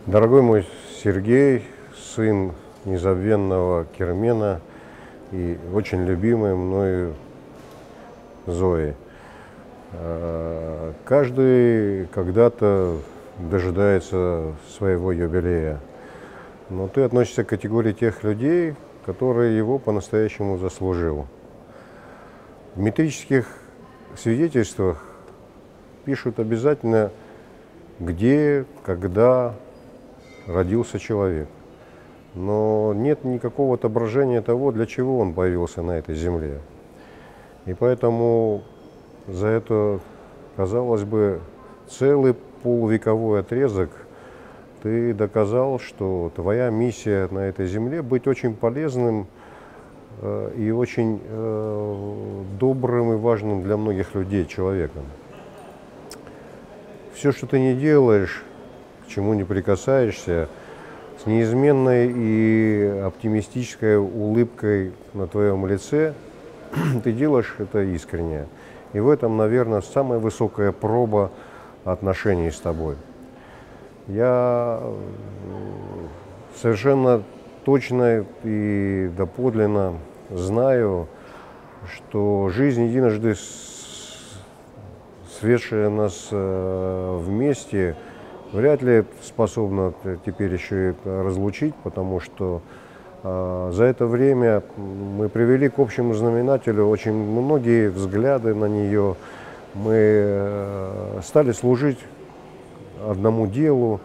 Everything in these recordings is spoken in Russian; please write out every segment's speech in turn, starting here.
Дорогой мой Сергей, сын незабвенного Кермена и очень любимый мною Зои. Каждый когда-то дожидается своего юбилея, но ты относишься к категории тех людей, которые его по-настоящему заслужил. В метрических свидетельствах пишут обязательно, где, когда родился человек. Но нет никакого отображения того, для чего он появился на этой земле. И поэтому за это, казалось бы, целый полувековой отрезок ты доказал, что твоя миссия на этой земле — быть очень полезным и очень добрым и важным для многих людей человеком. Все, что ты не делаешь, к чему не прикасаешься, с неизменной и оптимистической улыбкой на твоем лице, ты делаешь это искренне. И в этом, наверное, самая высокая проба отношений с тобой. Я совершенно точно и доподлинно знаю, что жизнь, единожды сведшая нас вместе, вряд ли способна теперь еще и разлучить, потому что за это время мы привели к общему знаменателю очень многие взгляды на нее. Мы стали служить одному делу.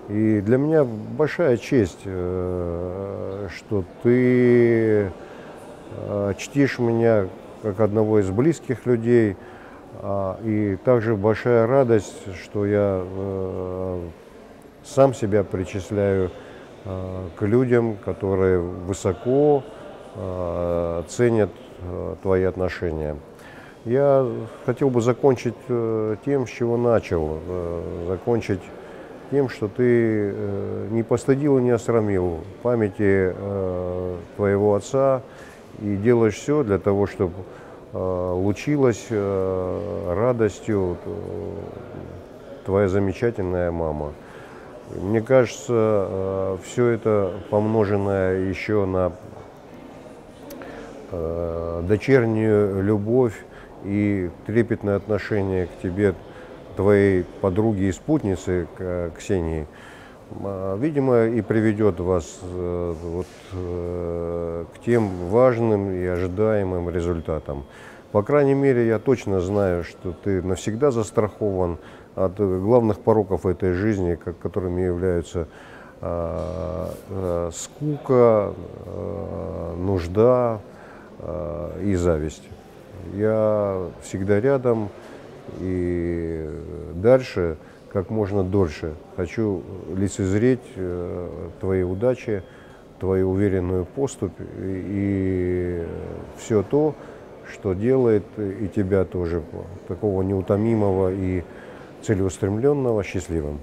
И для меня большая честь, что ты чтишь меня как одного из близких людей. И также большая радость, что я сам себя причисляю к людям, которые высоко ценят твои отношения. Я хотел бы закончить тем, с чего начал. Закончить тем, что ты не постыдил и не осрамил памяти твоего отца и делаешь все для того, чтобы лучилась радостью твоя замечательная мама. Мне кажется, все это помноженное еще на дочернюю любовь и трепетное отношение к тебе, твоей подруги и спутницы Ксении, видимо, и приведет вас к тем важным и ожидаемым результатам. По крайней мере, я точно знаю, что ты навсегда застрахован от главных пороков этой жизни, которыми являются скука, нужда и зависть. Я всегда рядом и дальше, как можно дольше, хочу лицезреть твои удачи, твою уверенную поступь и все то, что делает и тебя тоже такого неутомимого и целеустремленного счастливым.